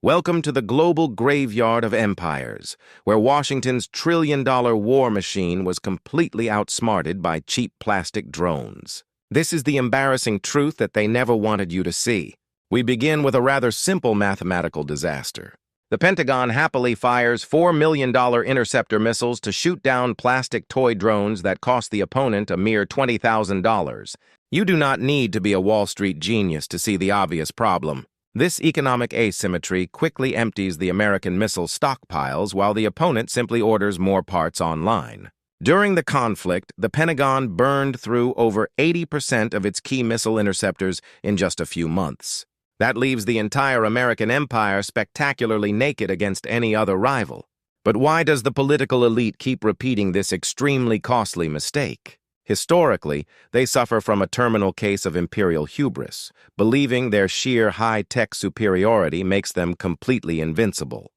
Welcome to the global graveyard of empires, where Washington's trillion-dollar war machine was completely outsmarted by cheap plastic drones. This is the embarrassing truth that they never wanted you to see. We begin with a rather simple mathematical disaster. The Pentagon happily fires $4 million Interceptor missiles to shoot down plastic toy drones that cost the opponent a mere $20,000. You do not need to be a Wall Street genius to see the obvious problem. This economic asymmetry quickly empties the American missile stockpiles while the opponent simply orders more parts online. During the conflict, the Pentagon burned through over 80% of its key missile interceptors in just a few months. That leaves the entire American empire spectacularly naked against any other rival. But why does the political elite keep repeating this extremely costly mistake? Historically, they suffer from a terminal case of imperial hubris, believing their sheer high-tech superiority makes them completely invincible.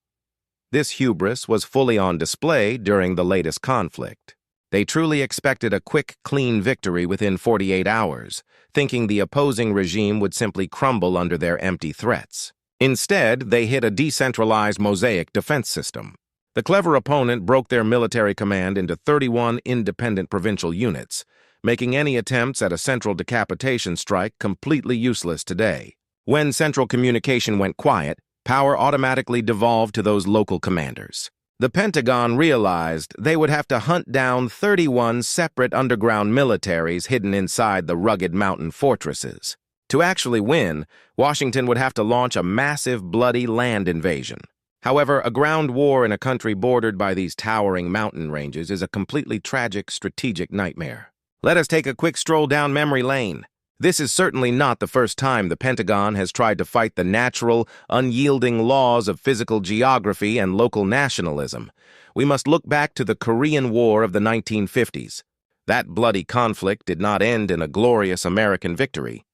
This hubris was fully on display during the latest conflict. They truly expected a quick, clean victory within 48 hours, thinking the opposing regime would simply crumble under their empty threats. Instead, they hit a decentralized Mosaic defense system. The clever opponent broke their military command into 31 independent provincial units, making any attempts at a central decapitation strike completely useless today. When central communication went quiet, power automatically devolved to those local commanders. The Pentagon realized they would have to hunt down 31 separate underground militaries hidden inside the rugged mountain fortresses. To actually win, Washington would have to launch a massive, bloody land invasion. However, a ground war in a country bordered by these towering mountain ranges is a completely tragic strategic nightmare. Let us take a quick stroll down memory lane. This is certainly not the first time the Pentagon has tried to fight the natural, unyielding laws of physical geography and local nationalism. We must look back to the Korean War of the 1950s. That bloody conflict did not end in a glorious American victory.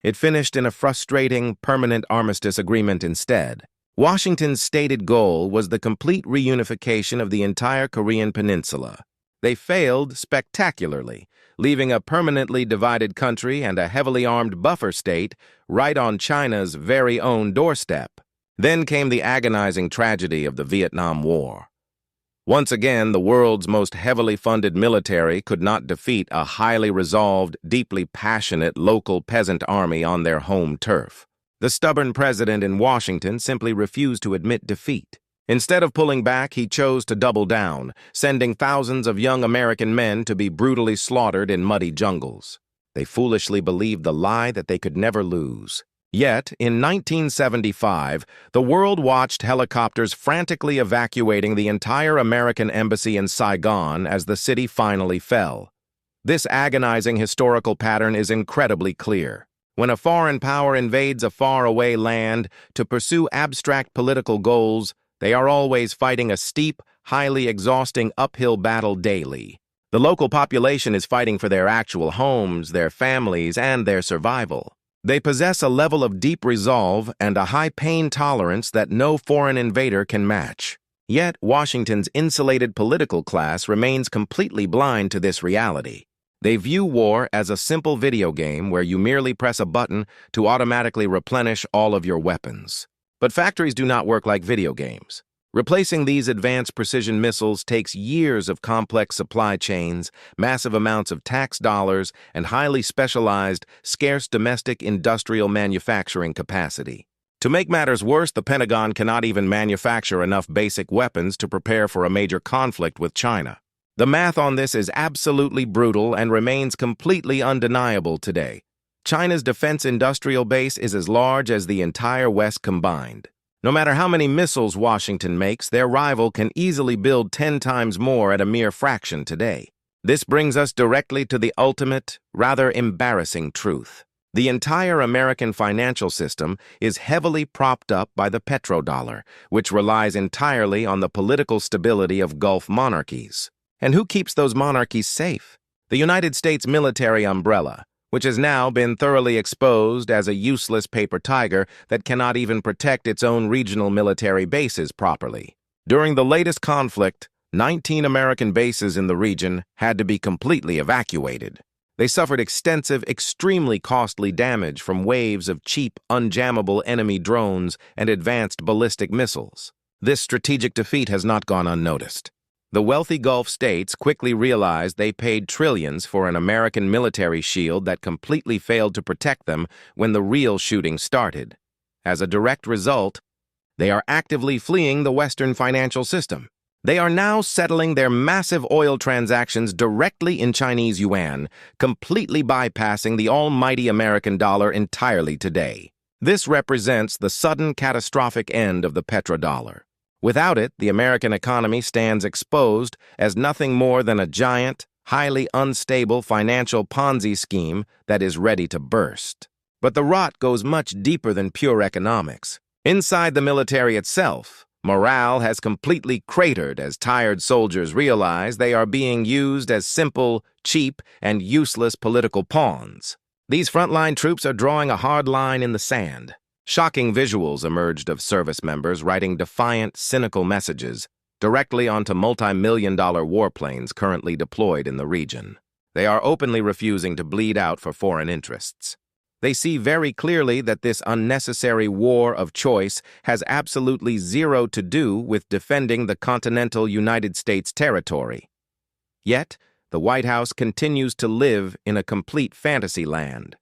It finished in a frustrating, permanent armistice agreement instead. Washington's stated goal was the complete reunification of the entire Korean peninsula. They failed spectacularly, leaving a permanently divided country and a heavily armed buffer state right on China's very own doorstep. Then came the agonizing tragedy of the Vietnam War. Once again, the world's most heavily funded military could not defeat a highly resolved, deeply passionate local peasant army on their home turf. The stubborn president in Washington simply refused to admit defeat. Instead of pulling back, he chose to double down, sending thousands of young American men to be brutally slaughtered in muddy jungles. They foolishly believed the lie that they could never lose. Yet, in 1975, the world watched helicopters frantically evacuating the entire American embassy in Saigon as the city finally fell. This agonizing historical pattern is incredibly clear. When a foreign power invades a faraway land to pursue abstract political goals, they are always fighting a steep, highly exhausting uphill battle daily. The local population is fighting for their actual homes, their families, and their survival. They possess a level of deep resolve and a high pain tolerance that no foreign invader can match. Yet, Washington's insulated political class remains completely blind to this reality. They view war as a simple video game where you merely press a button to automatically replenish all of your weapons. But factories do not work like video games. Replacing these advanced precision missiles takes years of complex supply chains, massive amounts of tax dollars, and highly specialized, scarce domestic industrial manufacturing capacity. To make matters worse, the Pentagon cannot even manufacture enough basic weapons to prepare for a major conflict with China. The math on this is absolutely brutal and remains completely undeniable today. China's defense industrial base is as large as the entire West combined. No matter how many missiles Washington makes, their rival can easily build 10 times more at a mere fraction today. This brings us directly to the ultimate, rather embarrassing truth. The entire American financial system is heavily propped up by the petrodollar, which relies entirely on the political stability of Gulf monarchies. And who keeps those monarchies safe? The United States military umbrella, which has now been thoroughly exposed as a useless paper tiger that cannot even protect its own regional military bases properly. During the latest conflict, 19 American bases in the region had to be completely evacuated. They suffered extensive, extremely costly damage from waves of cheap, unjammable enemy drones and advanced ballistic missiles. This strategic defeat has not gone unnoticed. The wealthy Gulf states quickly realized they paid trillions for an American military shield that completely failed to protect them when the real shooting started. As a direct result, they are actively fleeing the Western financial system. They are now settling their massive oil transactions directly in Chinese yuan, completely bypassing the almighty American dollar entirely today. This represents the sudden catastrophic end of the petrodollar. Without it, the American economy stands exposed as nothing more than a giant, highly unstable financial Ponzi scheme that is ready to burst. But the rot goes much deeper than pure economics. Inside the military itself, morale has completely cratered as tired soldiers realize they are being used as simple, cheap, and useless political pawns. These frontline troops are drawing a hard line in the sand. Shocking visuals emerged of service members writing defiant, cynical messages directly onto multi-million-dollar warplanes currently deployed in the region. They are openly refusing to bleed out for foreign interests. They see very clearly that this unnecessary war of choice has absolutely zero to do with defending the continental United States territory. Yet, the White House continues to live in a complete fantasy land.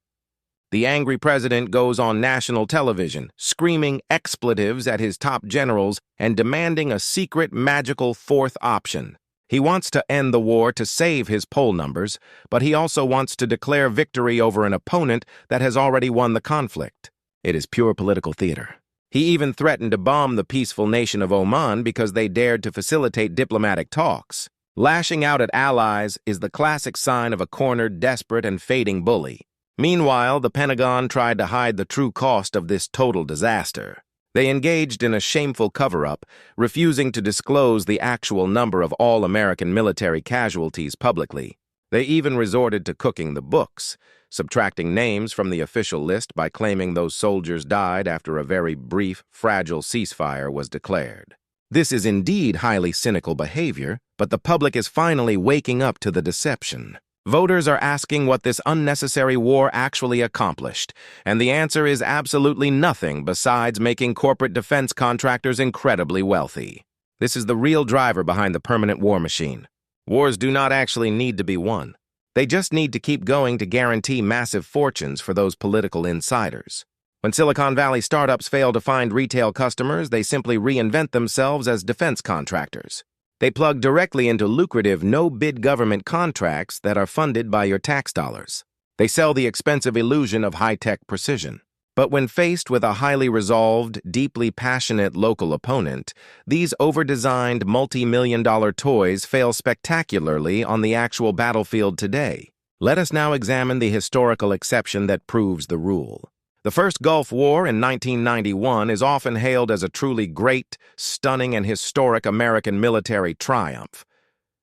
The angry president goes on national television, screaming expletives at his top generals and demanding a secret, magical fourth option. He wants to end the war to save his poll numbers, but he also wants to declare victory over an opponent that has already won the conflict. It is pure political theater. He even threatened to bomb the peaceful nation of Oman because they dared to facilitate diplomatic talks. Lashing out at allies is the classic sign of a cornered, desperate, and fading bully. Meanwhile, the Pentagon tried to hide the true cost of this total disaster. They engaged in a shameful cover-up, refusing to disclose the actual number of all American military casualties publicly. They even resorted to cooking the books, subtracting names from the official list by claiming those soldiers died after a very brief, fragile ceasefire was declared. This is indeed highly cynical behavior, but the public is finally waking up to the deception. Voters are asking what this unnecessary war actually accomplished, and the answer is absolutely nothing besides making corporate defense contractors incredibly wealthy. This is the real driver behind the permanent war machine. Wars do not actually need to be won. They just need to keep going to guarantee massive fortunes for those political insiders. When Silicon Valley startups fail to find retail customers, they simply reinvent themselves as defense contractors. They plug directly into lucrative, no-bid government contracts that are funded by your tax dollars. They sell the expensive illusion of high-tech precision. But when faced with a highly resolved, deeply passionate local opponent, these over-designed multi-million-dollar toys fail spectacularly on the actual battlefield today. Let us now examine the historical exception that proves the rule. The first Gulf War in 1991 is often hailed as a truly great, stunning, and historic American military triumph.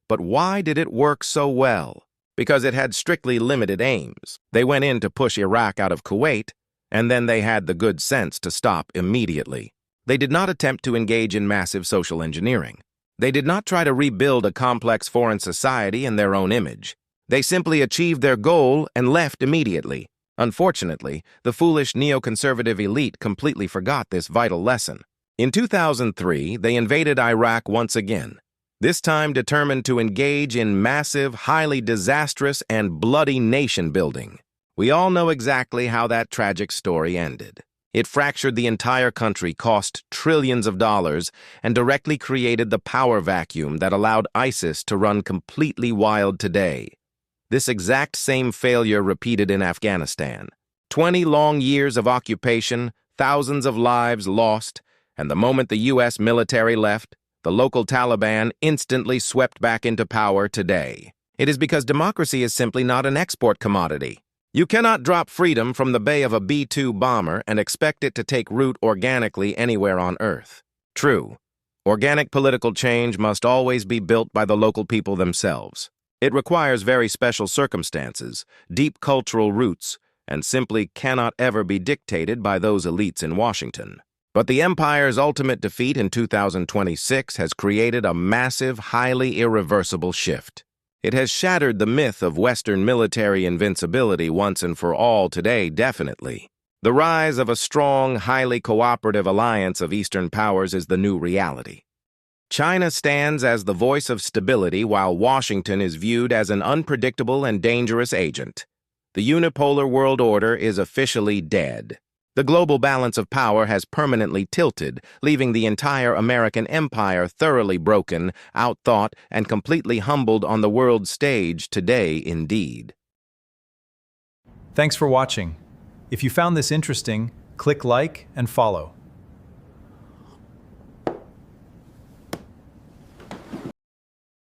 But why did it work so well? Because it had strictly limited aims. They went in to push Iraq out of Kuwait, and then they had the good sense to stop immediately. They did not attempt to engage in massive social engineering. They did not try to rebuild a complex foreign society in their own image. They simply achieved their goal and left immediately. Unfortunately, the foolish neoconservative elite completely forgot this vital lesson. In 2003, they invaded Iraq once again, this time determined to engage in massive, highly disastrous, and bloody nation-building. We all know exactly how that tragic story ended. It fractured the entire country, cost trillions of dollars, and directly created the power vacuum that allowed ISIS to run completely wild today. This exact same failure repeated in Afghanistan. 20 long years of occupation, thousands of lives lost, and the moment the U.S. military left, the local Taliban instantly swept back into power today. It is because democracy is simply not an export commodity. You cannot drop freedom from the bay of a B-2 bomber and expect it to take root organically anywhere on Earth. True, organic political change must always be built by the local people themselves. It requires very special circumstances, deep cultural roots, and simply cannot ever be dictated by those elites in Washington. But the empire's ultimate defeat in 2026 has created a massive, highly irreversible shift. It has shattered the myth of Western military invincibility once and for all today, definitely. The rise of a strong, highly cooperative alliance of Eastern powers is the new reality. China stands as the voice of stability while Washington is viewed as an unpredictable and dangerous agent. The unipolar world order is officially dead. The global balance of power has permanently tilted, leaving the entire American empire thoroughly broken, outthought, and completely humbled on the world stage today indeed. Thanks for watching. If you found this interesting, click like and follow.